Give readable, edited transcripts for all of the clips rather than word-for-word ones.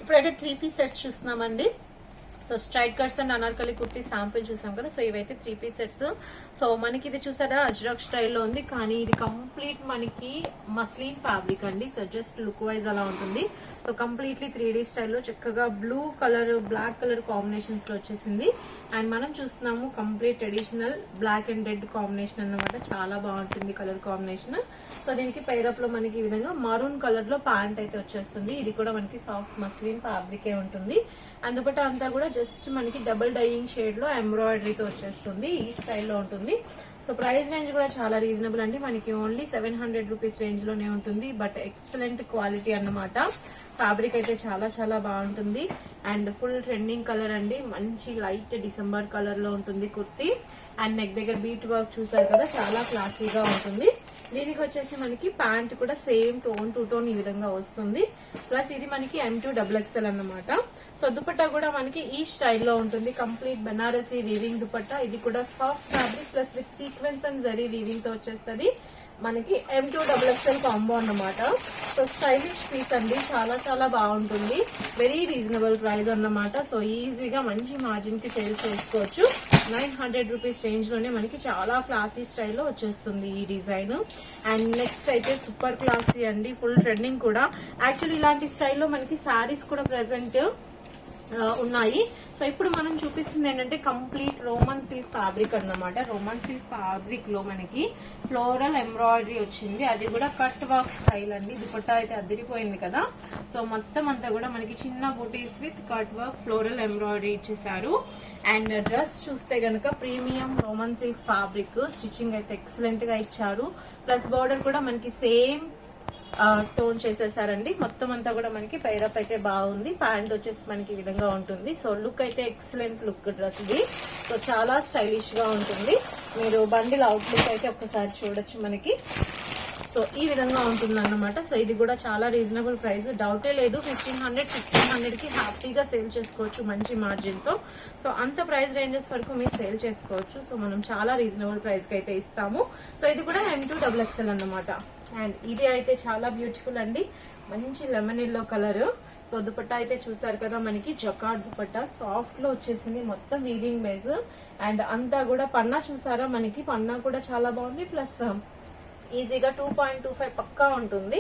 ఇప్పుడైతే 3 piece sets చూస్తున్నామండి. So straight cuts and Anarkali kurti sample చూసాం కదా. సో ఇవైతే 3 పీస్ సెట్స్. సో మనకి ఇది చూసారా అజ్రక్ స్టైల్లో ఉంది, కానీ ఇది కంప్లీట్ మనకి మస్లిన్ ఫ్యాబ్రిక్ అండి. సో జస్ట్ లుక్ వైజ్ అలా ఉంటుంది. సో కంప్లీట్లీ 3D స్టైల్లో చక్కగా blue colour black colour combinations లో వచ్చేసింది. అండ్ మనం చూస్తున్నాము complete traditional black and red combination అన్నమాట. చాలా బాగుంటుంది కలర్ కాంబినేషన్. సో దీనికి పైరప్ లో మనకి ఈ విధంగా మరూన్ కలర్ లో ప్యాంట్ అయితే వచ్చేస్తుంది. ఇది కూడా మనకి సాఫ్ట్ మస్లిన్ ఫ్యాబ్రిక్ ఉంటుంది. అండ్ దుపట్టా అంతా కూడా జస్ట్ మనకి డబుల్ డైయింగ్ షేడ్ లో ఎంబ్రాయిడరీతో వచ్చేస్తుంది. ఈ స్టైల్లో ఉంటుంది. సో ప్రైస్ రేంజ్ కూడా చాలా రీజనబుల్ అండి. మనకి ఓన్లీ 700 రూపీస్ రేంజ్ లోనే ఉంటుంది. బట్ ఎక్సలెంట్ క్వాలిటీ అన్నమాట. ఫ్యాబ్రిక్ అయితే చాలా చాలా బాగుంటుంది. అండ్ ఫుల్ ట్రెండింగ్ కలర్ అండి. మంచి లైట్ డిసెంబర్ కలర్ లో ఉంటుంది కుర్తీ. అండ్ నెక్ దగ్గర బీట్ వర్క్ చూసారు కదా, చాలా క్లాసీగా ఉంటుంది. దీనికి వచ్చేసి మనకి ప్యాంట్ కూడా సేమ్ టోన్ టు టోన్ ఈ విధంగా వస్తుంది. ప్లస్ ఇది మనకి M2XXL అన్నమాట. సో దుపట్టా కూడా మనకి ఈ స్టైల్లో ఉంటుంది. Complete Banarasi weaving dupatta. ఇది కూడా soft fabric plus with sequence and zari weaving తో వచ్చేస్తుంది. మనకి M2XXL కాంబో అన్నమాట. సో స్టైలిష్ పీస్ అండి, చాలా చాలా బాగుంటుంది. వెరీ రీజనబుల్ ప్రైస్ అన్నమాట. సో ఈజీగా మంచి మార్జిన్ కి సేల్ చేసుకోవచ్చు. 900 రూపీస్ రేంజ్ లోనే మనకి చాలా క్లాసీ స్టైల్లో వచ్చేస్తుంది ఈ డిజైన్. అండ్ నెక్స్ట్ అయితే సూపర్ క్లాసీ అండి, ఫుల్ ట్రెండింగ్ కూడా. యాక్చువల్లీ ఇలాంటి స్టైల్లో మనకి శారీస్ కూడా ప్రెసెంట్ ఉన్నాయి. సో ఇప్పుడు మనం చూపిస్తుంది ఏంటంటే కంప్లీట్ రోమన్ సిల్క్ ఫ్యాబ్రిక్ అన్నమాట. రోమన్ సిల్క్ ఫ్యాబ్రిక్ లో మనకి ఫ్లోరల్ ఎంబ్రాయిడరీ వచ్చింది. అది కూడా కట్ వర్క్ స్టైల్ అండి. దుపట్టా అయితే అదిరిపోయింది కదా. సో మొత్తం అంతా కూడా మనకి చిన్న booties with cut work floral embroidery ఇచ్చేసారు. అండ్ డ్రెస్ చూస్తే గనక premium Roman silk fabric. Stitching అయితే ఎక్సలెంట్ గా ఇచ్చారు. ప్లస్ బార్డర్ కూడా మనకి సేమ్ టోన్ చేసేసారండి. మొత్తం అంతా కూడా మనకి పైరప్ అయితే బాగుంది. ప్యాంట్ వచ్చేసి మనకి ఈ విధంగా ఉంటుంది. సో లుక్ అయితే ఎక్సలెంట్ లుక్ డ్రెస్ ఇది. సో చాలా స్టైలిష్ గా ఉంటుంది. మీరు బండిల్ అవుట్లుక్ అయితే ఒక్కసారి చూడొచ్చు మనకి. సో ఈ విధంగా ఉంటుంది అన్నమాట. సో ఇది కూడా చాలా రీజనబుల్ ప్రైస్, డౌటే లేదు. 1500-1600 కి హ్యాపీగా సేల్ చేసుకోవచ్చు మంచి మార్జిన్ తో. సో అంత ప్రైస్ రేంజెస్ వరకు మీరు సేల్ చేసుకోవచ్చు. సో మనం చాలా రీజనబుల్ ప్రైస్ కి అయితే ఇస్తాము. సో ఇది కూడా M2XXL అన్నమాట. అండ్ ఇది అయితే చాలా బ్యూటిఫుల్ అండి, మంచి lemon yellow colour. So dupatta అయితే చూసారు కదా, మనకి జకార్డ్ దుపట్టా సాఫ్ట్ లో వచ్చేసింది. మొత్తం వీవింగ్ బేస్. అండ్ అంతా కూడా పన్నా చూసారా, మనకి పన్నా కూడా చాలా బాగుంది. ప్లస్ ఈజీగా 2.25 పక్కా ఉంటుంది.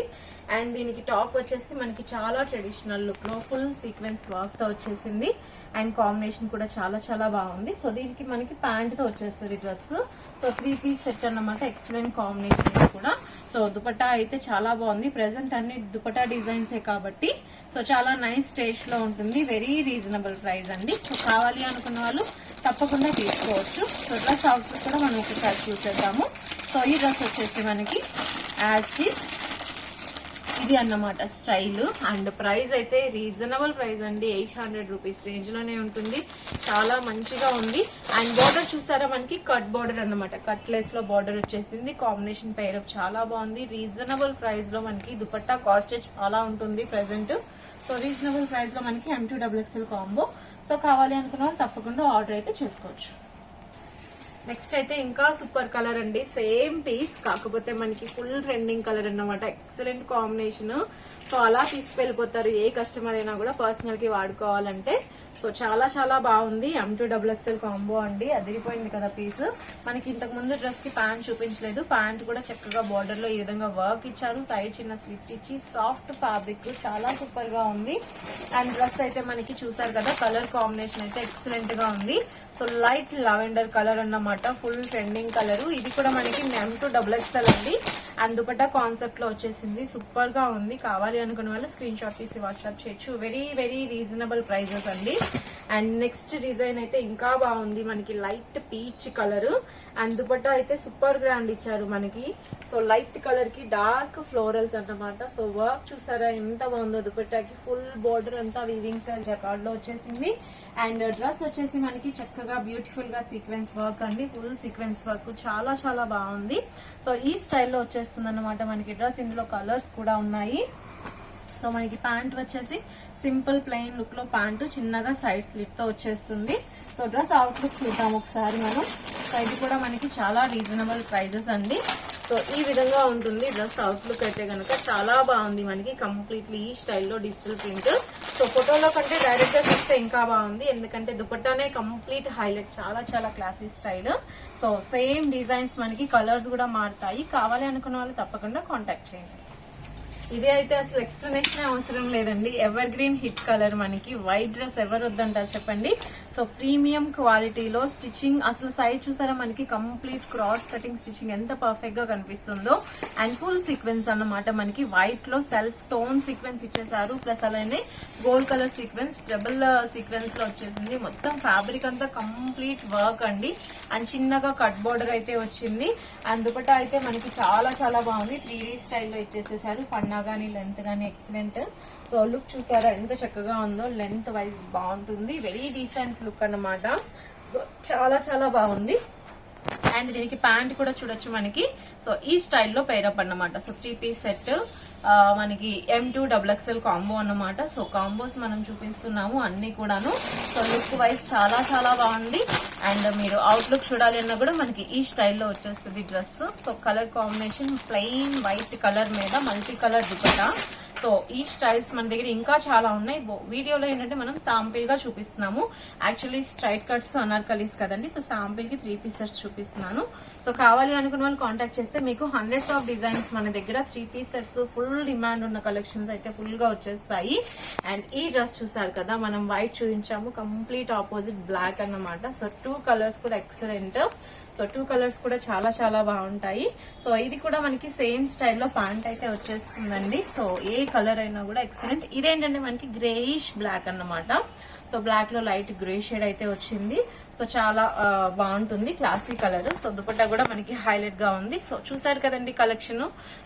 అండ్ దీనికి టాప్ వచ్చేసి మనకి చాలా ట్రెడిషనల్ లుక్ లో ఫుల్ సీక్వెన్స్ వర్క్ తో వచ్చేసింది. అండ్ కాంబినేషన్ కూడా చాలా చాలా బాగుంది. సో దీనికి మనకి ప్యాంట్ తో వచ్చేస్తుంది డ్రెస్. సో 3 పీస్ సెట్ అన్నమాట. ఎక్సలెంట్ కాంబినేషన్ కూడా. సో దుపట్టా అయితే చాలా బాగుంది. ప్రెసెంట్ అన్ని దుపట్టా డిజైన్సే కాబట్టి సో చాలా నైస్ టేస్ట్ లో ఉంటుంది. వెరీ రీజనబుల్ ప్రైస్ అండి. సో కావాలి అనుకున్న వాళ్ళు తప్పకుండా తీసుకోవచ్చు. సో డ్రెస్ అవుట్ఫిట్ కూడా మనం ఒకసారి చూసేద్దాము. సో ఈ డ్రెస్ వచ్చేసి మనకి యాజ్ ఇస్ ఇది అన్నమాట స్టైల్. అండ్ ప్రైస్ అయితే రీజనబుల్ ప్రైస్ అండి. 800 రూపీస్ రేంజ్ లోనే ఉంటుంది. చాలా మంచిగా ఉంది. అండ్ బోర్డర్ చూసారా, మనకి కట్ బోర్డర్ అన్నమాట. కట్ లెస్ లో బోర్డర్ వచ్చేసింది. కాంబినేషన్ పైరప్ చాలా బాగుంది. రీజనబుల్ ప్రైస్ లో మనకి దుపట్టా కాస్ట్ చాలా ఉంటుంది ప్రెసెంట్. సో రీజనబుల్ ప్రైస్ లో మనకి M2XXL కాంబో. సో కావాలి అనుకున్న వాళ్ళు తప్పకుండా ఆర్డర్ అయితే చేసుకోవచ్చు. నెక్స్ట్ అయితే ఇంకా సూపర్ కలర్ అండి. సేమ్ పీస్, కాకపోతే మనకి ఫుల్ ట్రెండింగ్ కలర్ అన్నమాట. Excellent combination. సో అలా తీసుకెళ్లిపోతారు ఏ కస్టమర్ అయినా కూడా పర్సనల్ కి వాడుకోవాలంటే. సో చాలా చాలా బాగుంది. M2XXL కాంబో అండి. అదిరిపోయింది కదా పీస్. మనకి ఇంతకు ముందు డ్రెస్ కి ప్యాంట్ చూపించలేదు. ప్యాంట్ కూడా చక్కగా బార్డర్ లో ఈ విధంగా వర్క్ ఇచ్చారు. సైడ్ చిన్న స్లిట్ ఇచ్చి సాఫ్ట్ ఫ్యాబ్రిక్ చాలా సూపర్ గా ఉంది. అండ్ డ్రెస్ అయితే మనకి చూసారు కదా, కలర్ కాంబినేషన్ అయితే ఎక్సలెంట్ గా ఉంది. సో లైట్ లావెండర్ కలర్ అన్నమాట. Full trending colour. ఇది కూడా మనకి M2XXL అండి. అండ్ దుపట్టా కాన్సెప్ట్ లో వచ్చేసింది. సూపర్ గా ఉంది. కావాలి అనుకున్న వాళ్ళు స్క్రీన్ షాట్ తీసి వాట్సాప్ చేయొచ్చు. వెరీ వెరీ రీజనబుల్ ప్రైజెస్ అండి. అండ్ నెక్స్ట్ డిజైన్ అయితే ఇంకా బాగుంది. మనకి light peach colour. And dupatta అయితే సూపర్ గ్రాండ్ ఇచ్చారు మనకి. సో లైట్ కలర్ కి డార్క్ ఫ్లోరల్స్ అన్నమాట. సో వర్క్ చూసారా ఎంత బాగుందో దుపట్టాకి. ఫుల్ బోర్డర్ అంతా వీవింగ్ స్టైల్ జకార్డ్ లో వచ్చేసింది. అండ్ డ్రెస్ వచ్చేసి మనకి చక్కగా బ్యూటిఫుల్ గా సీక్వెన్స్ వర్క్ అండి. ఫుల్ సీక్వెన్స్ వర్క్ చాలా చాలా బాగుంది. సో ఈ స్టైల్లో వచ్చేస్తుంది అన్నమాట మనకి డ్రెస్. ఇందులో కలర్స్ కూడా ఉన్నాయి. సో మనకి ప్యాంట్ వచ్చేసి సింపుల్ ప్లెయిన్ లుక్ లో ప్యాంట్ చిన్నగా సైడ్ స్లిట్ తో వచ్చేస్తుంది. సో డ్రెస్ అవుట్లుక్ చూద్దాం ఒకసారి మనం. సో ఇది కూడా మనకి చాలా రీజనబుల్ ప్రైజెస్ అండి. సో ఈ విధంగా ఉంటుంది డ్రెస్ అవుట్లుక్ అయితే కనుక చాలా బాగుంది మనకి కంప్లీట్లీ ఈ స్టైల్లో డిజిటల్ ప్రింట్. సో ఫోటోలో కంటే డైరెక్ట్ గా చూస్తే ఇంకా బాగుంది, ఎందుకంటే దుపట్టానే కంప్లీట్ హైలైట్, చాలా చాలా classy style. So same designs మనకి కలర్స్ కూడా మారుతాయి. కావాలి అనుకున్న వాళ్ళు తప్పకుండా కాంటాక్ట్ చేయండి. ఇదే అయితే అసలు ఎక్స్ప్లెనేషన్ అవసరం లేదండి, ఎవర్ గ్రీన్ హిట్ కలర్ మనకి. వైట్ డ్రెస్ ఎవరు వద్దంటారు చెప్పండి. సో ప్రీమియం క్వాలిటీలో స్టిచ్చింగ్ అసలు సైడ్ చూసారా మనకి కంప్లీట్ క్రాస్ కటింగ్ స్టిచ్చింగ్ ఎంత పర్ఫెక్ట్ గా కనిపిస్తుందో. అండ్ ఫుల్ సీక్వెన్స్ అన్నమాట మనకి వైట్ లో సెల్ఫ్ టోన్ సీక్వెన్స్ ఇచ్చేసారు, ప్లస్ అలానే gold colour sequence double sequence లో వచ్చేసింది. మొత్తం ఫ్యాబ్రిక్ అంతా కంప్లీట్ వర్క్ అండి. అండ్ చిన్నగా కట్ బోర్డర్ అయితే వచ్చింది. అండ్ దుపట్టా అయితే మనకి చాలా చాలా బాగుంది, 3D స్టైల్లో ఇచ్చేసేసారు. పన్నా గానీ లెంత్ గానీ ఎక్సలెంట్. సో లుక్ చూసారా ఎంత చక్కగా ఉందో, లెంత్ వైజ్ బాగుంటుంది, వెరీ డీసెంట్ లుక్ అన్నమాట. సో చాలా చాలా బాగుంది. అండ్ దీనికి ప్యాంట్ కూడా చూడొచ్చు మనకి. సో ఈ స్టైల్లో పేరప్ అన్నమాట. సో 3 పీస్ సెట్ మనకి M2 XXL కాంబో అన్నమాట. సో కాంబోస్ మనం చూపిస్తున్నాము అన్ని కూడాను. సో లుక్ వైజ్ చాలా చాలా బాగుంది. అండ్ మీరు అవుట్లుక్ చూడాలి అన్నా కూడా మనకి ఈ స్టైల్లో వచ్చేస్తుంది dress. So colour combination plain white colour మీద మల్టీ కలర్ దుపట్టా. సో ఈ స్టైల్స్ మన దగ్గర ఇంకా చాలా ఉన్నాయి. వీడియోలో ఏంటంటే మనం శాంపిల్ గా చూపిస్తున్నాము. యాక్చువల్లీ స్ట్రైట్ కట్స్ అనార్కలీస్ కదండి. సో శాంపిల్ కి 3 పీసెస్ చూపిస్తున్నాను. సో కావాలి అనుకున్న వాళ్ళు కాంటాక్ట్ చేస్తే మీకు హండ్రెడ్స్ ఆఫ్ డిజైన్స్ మన దగ్గర 3 పీసెస్ ఫుల్ డిమాండ్ ఉన్న కలెక్షన్స్ అయితే ఫుల్ గా వచ్చేస్తాయి. అండ్ ఈ డ్రెస్ చూసారు కదా, మనం వైట్ చూపించాము, కంప్లీట్ ఆపోజిట్ బ్లాక్ అన్నమాట. సో 2 కలర్స్ కూడా ఎక్సలెంట్. సో 2 కలర్స్ కూడా చాలా చాలా బాగుంటాయి. సో ఇది కూడా మనకి సేమ్ స్టైల్లో ప్యాంట్ అయితే వచ్చేస్తుందండి. సో ఏ కలర్ అయినా కూడా ఎక్సలెంట్. ఇదేంటంటే మనకి గ్రేయిష్ బ్లాక్ అన్నమాట. సో బ్లాక్ లో లైట్ గ్రే షేడ్ అయితే వచ్చింది. సో చాలా బాగుంటుంది, క్లాసీ కలర్. సో దుపట్టా కూడా మనకి హైలైట్ గా ఉంది. సో చూసారు కదండి collection.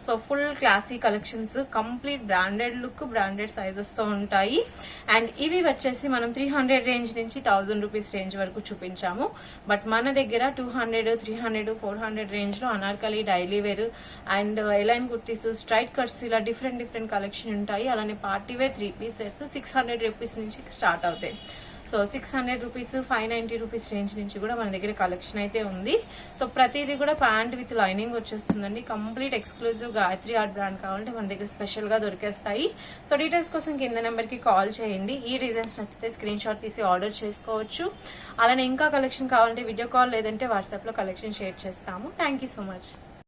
So full classy collections, complete branded look, branded sizes తో ఉంటాయి. అండ్ ఇవి వచ్చేసి మనం 300 రేంజ్ నుంచి 1000 రూపీస్ రేంజ్ వరకు చూపించాము. బట్ మన దగ్గర 200, 300, 400 రేంజ్ లో anarkali, daily wear and A line kurtis, straight cuts ఇలా డిఫరెంట్ కలెక్షన్ ఉంటాయి. అలానే party wear 3 piece sets 600 rupees నుంచి స్టార్ట్ అవుతాయి. సో 600 రూపీస్, 590 రూపీస్ రేంజ్ నుంచి కూడా మన దగ్గర కలెక్షన్ అయితే ఉంది. సో ప్రతిదీ కూడా ప్యాంట్ విత్ లైనింగ్ వచ్చేస్తుందండి. Complete exclusive Gayatri art brand కావాలంటే మన దగ్గర స్పెషల్ గా దొరికేస్తాయి. సో డీటెయిల్స్ కోసం కింద నెంబర్ కి కాల్ చేయండి. ఈ డిజైన్స్ నచ్చితే స్క్రీన్ షాట్ తీసి ఆర్డర్ చేసుకోవచ్చు. అలానే ఇంకా కలెక్షన్ కావాలంటే వీడియో కాల్ లేదంటే వాట్సాప్ లో కలెక్షన్ షేర్ చేస్తాము. Thank you so much.